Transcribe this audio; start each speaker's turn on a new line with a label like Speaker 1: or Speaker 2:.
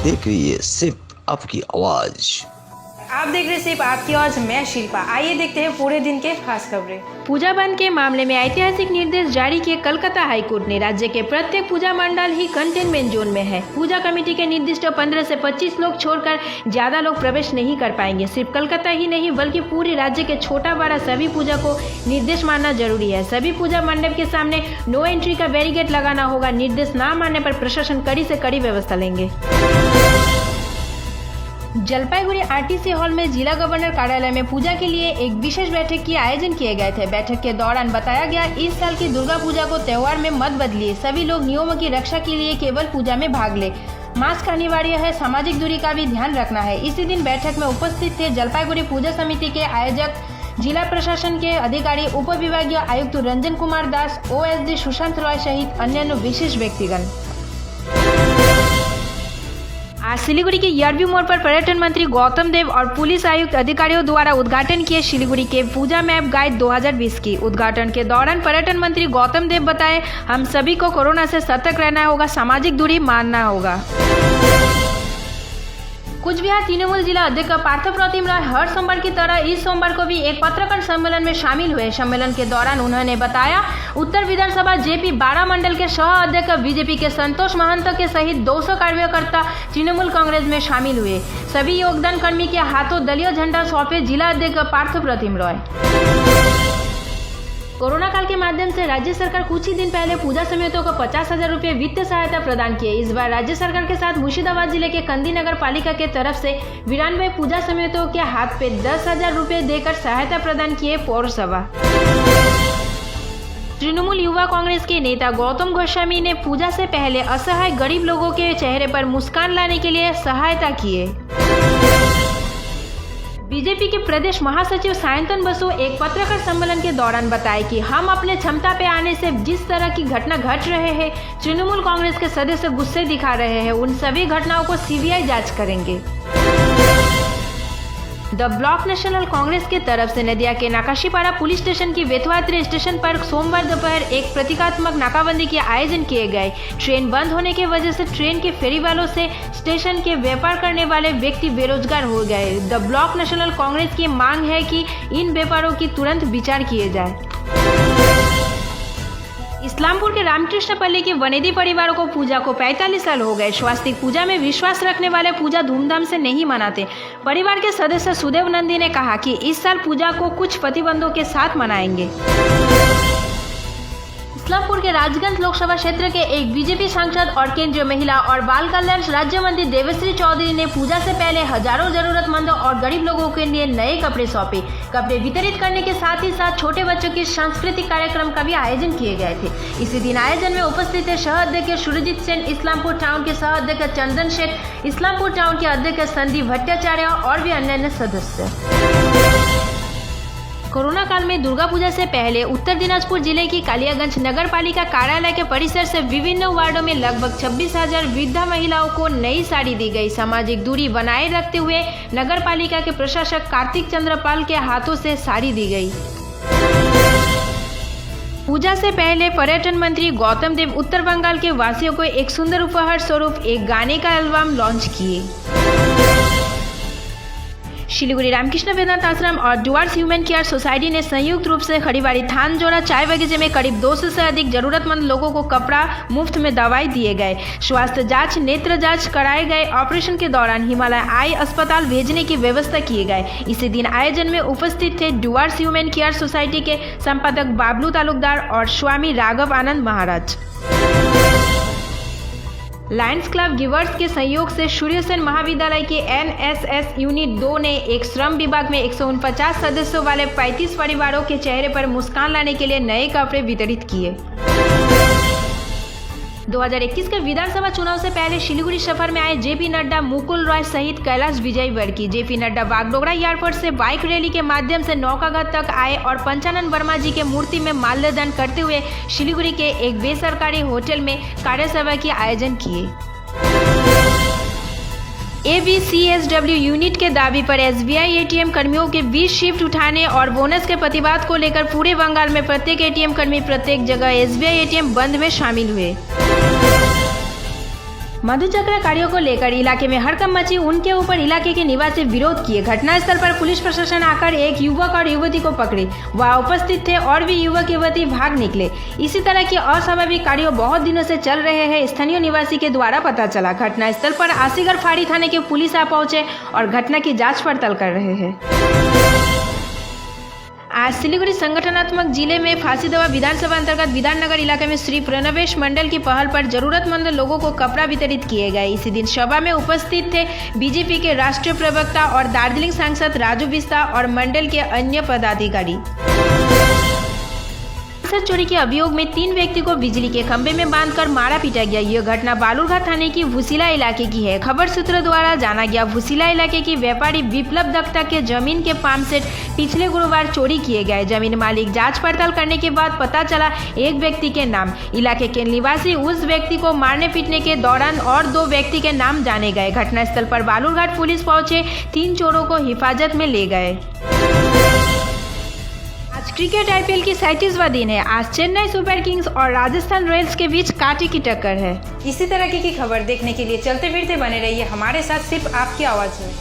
Speaker 1: देख रही है सिर्फ आपकी आवाज।
Speaker 2: आप देख रहे सिर्फ आपकी आवाज, मैं शिल्पा। आइए देखते हैं पूरे दिन के खास खबरें। पूजा बंद के मामले में ऐतिहासिक निर्देश जारी किए कलकत्ता हाईकोर्ट ने। राज्य के प्रत्येक पूजा मंडल ही कंटेनमेंट जोन में है। पूजा कमेटी के निर्दिष्ट 15 से 25 लोग छोड़कर ज्यादा लोग प्रवेश नहीं कर पाएंगे। सिर्फ कलकत्ता ही नहीं बल्कि पूरे राज्य के छोटा बड़ा सभी पूजा को निर्देश मानना जरूरी है। सभी पूजा मंडप के सामने नो एंट्री का बैरिकेड लगाना होगा। निर्देश न मानने पर प्रशासन कड़ी से कड़ी व्यवस्था लेंगे। जलपाईगुड़ी आरटीसी हॉल में जिला गवर्नर कार्यालय में पूजा के लिए एक विशेष बैठक की आयोजन किए गए थे। बैठक के दौरान बताया गया, इस साल की दुर्गा पूजा को त्योहार में मत बदलिए। सभी लोग नियमों की रक्षा के लिए केवल पूजा में भाग ले। मास्क अनिवार्य है, सामाजिक दूरी का भी ध्यान रखना है। इसी दिन बैठक में उपस्थित थे जलपाईगुड़ी पूजा समिति के आयोजक, जिला प्रशासन के अधिकारी, उप विभागीय आयुक्त रंजन कुमार दास, OSD सुशांत रॉय सहित अन्य विशेष व्यक्तिगण। आज सिलीगुड़ी के ERV मोड़ पर पर्यटन मंत्री गौतम देव और पुलिस आयुक्त अधिकारियों द्वारा उद्घाटन किए सिलीगुड़ी के पूजा मैप गाइड 2020 की। उद्घाटन के दौरान पर्यटन मंत्री गौतम देव बताए, हम सभी को कोरोना से सतर्क रहना होगा, सामाजिक दूरी मानना होगा। कुछ बिहार तृणमूल जिला अध्यक्ष पार्थ प्रतिम राय हर सोमवार की तरह इस सोमवार को भी एक पत्रकार सम्मेलन में शामिल हुए। सम्मेलन के दौरान उन्होंने बताया, उत्तर विधानसभा JP 12 मंडल के सह अध्यक्ष बीजेपी के संतोष महंत के सहित 200 कार्यकर्ता तृणमूल कांग्रेस में शामिल हुए। सभी योगदान कर्मी के हाथों दलीय झंडा सौंपे जिला अध्यक्ष पार्थ प्रतिम राय। कोरोना काल के माध्यम से राज्य सरकार कुछ ही दिन पहले पूजा समितियों को 50,000 रुपये वित्तीय सहायता प्रदान किए। इस बार राज्य सरकार के साथ मुर्शिदाबाद जिले के कंदी नगर पालिका के तरफ से 92 पूजा समितियों के हाथ पे 10,000 रुपये देकर सहायता प्रदान किए। पौरसभा तृणमूल युवा कांग्रेस के नेता गौतम गोस्वामी ने पूजा से पहले असहाय गरीब लोगों के चेहरे पर मुस्कान लाने के लिए सहायता किए। बीजेपी के प्रदेश महासचिव सायंतन बसु एक पत्रकार सम्मेलन के दौरान बताए कि हम अपने क्षमता पे आने से जिस तरह की घटना घट रहे हैं, तृणमूल कांग्रेस के सदस्य गुस्से दिखा रहे हैं, उन सभी घटनाओं को CBI जांच करेंगे। द ब्लॉक नेशनल कांग्रेस की तरफ से नदिया के नाकाशीपाड़ा पुलिस स्टेशन की वेथवात्री स्टेशन पर सोमवार दोपहर एक प्रतीकात्मक नाकाबंदी के आयोजन किए गए। ट्रेन बंद होने की वजह से ट्रेन के फेरी वालों से स्टेशन के व्यापार करने वाले व्यक्ति बेरोजगार हो गए। द ब्लॉक नेशनल कांग्रेस की मांग है कि इन व्यापारों की तुरंत विचार किए जाए। इस्लामपुर के रामकृष्ण पल्ली के वनेदी परिवारों को पूजा को 45 साल हो गए। स्वास्तिक पूजा में विश्वास रखने वाले पूजा धूमधाम से नहीं मनाते। परिवार के सदस्य सुदेव नंदी ने कहा कि इस साल पूजा को कुछ प्रतिबंधों के साथ मनाएंगे। इस्लामपुर के राजगंज लोकसभा क्षेत्र के एक बीजेपी सांसद और केंद्रीय महिला और बाल कल्याण राज्य मंत्री देवश्री चौधरी ने पूजा से पहले हजारों जरूरतमंदों और गरीब लोगों के लिए नए कपड़े सौंपे। कपड़े वितरित करने के साथ ही साथ छोटे बच्चों के सांस्कृतिक कार्यक्रम का भी आयोजन किए गए थे। इसी दिन आयोजन में उपस्थित थे सह अध्यक्ष सुरजीत सेन, इस्लामपुर टाउन के सह अध्यक्ष चंदन शेठ, इस्लामपुर टाउन के अध्यक्ष संदीप भट्टाचार्य और भी अन्य सदस्य। कोरोना काल में दुर्गा पूजा से पहले उत्तर दिनाजपुर जिले की कालियागंज नगर पालिका कार्यालय के परिसर से विभिन्न वार्डों में लगभग 26,000 वृद्धा महिलाओं को नई साड़ी दी गई। सामाजिक दूरी बनाए रखते हुए नगर पालिका के प्रशासक कार्तिक चंद्रपाल के हाथों से साड़ी दी गई। पूजा से पहले पर्यटन मंत्री गौतम देव उत्तर बंगाल के वासियों को एक सुंदर उपहार स्वरूप एक गाने का एल्बम लॉन्च किए। सिलीगुड़ी रामकृष्ण वेदांत आश्रम और डुअर्स ह्यूमन केयर सोसाइटी ने संयुक्त रूप से खड़ीबाड़ी थानजोड़ा चाय बगीचे में करीब 200 से अधिक जरूरतमंद लोगों को कपड़ा, मुफ्त में दवाई दिए गए। स्वास्थ्य जांच, नेत्र जांच कराए गए। ऑपरेशन के दौरान हिमालय आई अस्पताल भेजने की व्यवस्था किए गए। इसी दिन आयोजन में उपस्थित थे डुअर्स ह्यूमन केयर सोसाइटी के संपादक बाबलू तालुकदार और स्वामी राघव आनंद महाराज। लायंस क्लब गिवर्स के सहयोग से सूर्यसेन महाविद्यालय के NSS यूनिट 2 ने एक श्रम विभाग में 149 सदस्यों वाले 35 परिवारों के चेहरे पर मुस्कान लाने के लिए नए कपड़े वितरित किए। 2021 के विधानसभा चुनाव से पहले सिलीगुड़ी सफर में आए JP नड्डा, मुकुल रॉय सहित कैलाश विजयवर्गीय। JP नड्डा बागडोगरा एयरपोर्ट से बाइक रैली के माध्यम से नौकाघाट तक आए और पंचानन वर्मा जी के मूर्ति में माल्यार्पण करते हुए सिलीगुड़ी के एक बेसरकारी होटल में कार्यसभा की आयोजन किए। ABCSW यूनिट के दावे पर SBI ATM कर्मियों के 20 शिफ्ट उठाने और बोनस के प्रतिवाद को लेकर पूरे बंगाल में प्रत्येक ATM कर्मी प्रत्येक जगह SBI ATM बंद में शामिल हुए। मधुचक्राकारियों को लेकर इलाके में हड़कंप मची। उनके ऊपर इलाके के निवासी विरोध किए। घटनास्थल पर पुलिस प्रशासन आकर एक युवक और युवती को पकड़े। वह उपस्थित थे और भी युवक युवती भाग निकले। इसी तरह के अस्वाभाविक कार्य बहुत दिनों से चल रहे हैं, स्थानीय निवासी के द्वारा पता चला। घटनास्थल पर आसीगढ़ फाड़ी थाने के पुलिस आ पहुंचे और घटना की जांच पड़ताल कर रहे हैं। आज सिलीगुड़ी संगठनात्मक जिले में फांसीदेवा विधानसभा अंतर्गत विधाननगर इलाके में श्री प्रणवेश मंडल की पहल पर जरूरतमंद लोगों को कपड़ा वितरित किए गए। इसी दिन सभा में उपस्थित थे बीजेपी के राष्ट्रीय प्रवक्ता और दार्जिलिंग सांसद राजू बिस्ता और मंडल के अन्य पदाधिकारी। चोरी के अभियोग में 3 व्यक्ति को बिजली के खंभे में बांधकर मारा पीटा गया। यह घटना बालूरघाट थाने की भूसिला इलाके की है। खबर सूत्रों द्वारा जाना गया भूसिला इलाके की व्यापारी विप्लव दत्ता के जमीन के पंप सेट पिछले गुरुवार चोरी किए गए। जमीन मालिक जांच पड़ताल करने के बाद पता चला एक व्यक्ति के नाम। इलाके के निवासी उस व्यक्ति को मारने पीटने के दौरान और 2 व्यक्ति के नाम जाने गए। घटनास्थल पर बालूरघाट पुलिस पहुंचे, 3 चोरों को हिफाजत में ले गए। आज क्रिकेट IPL की 37वां दिन है। आज चेन्नई सुपर किंग्स और राजस्थान रॉयल्स के बीच कांटे की टक्कर है। इसी तरह की खबर देखने के लिए चलते फिरते बने रहिए हमारे साथ, सिर्फ आपकी आवाज़ में।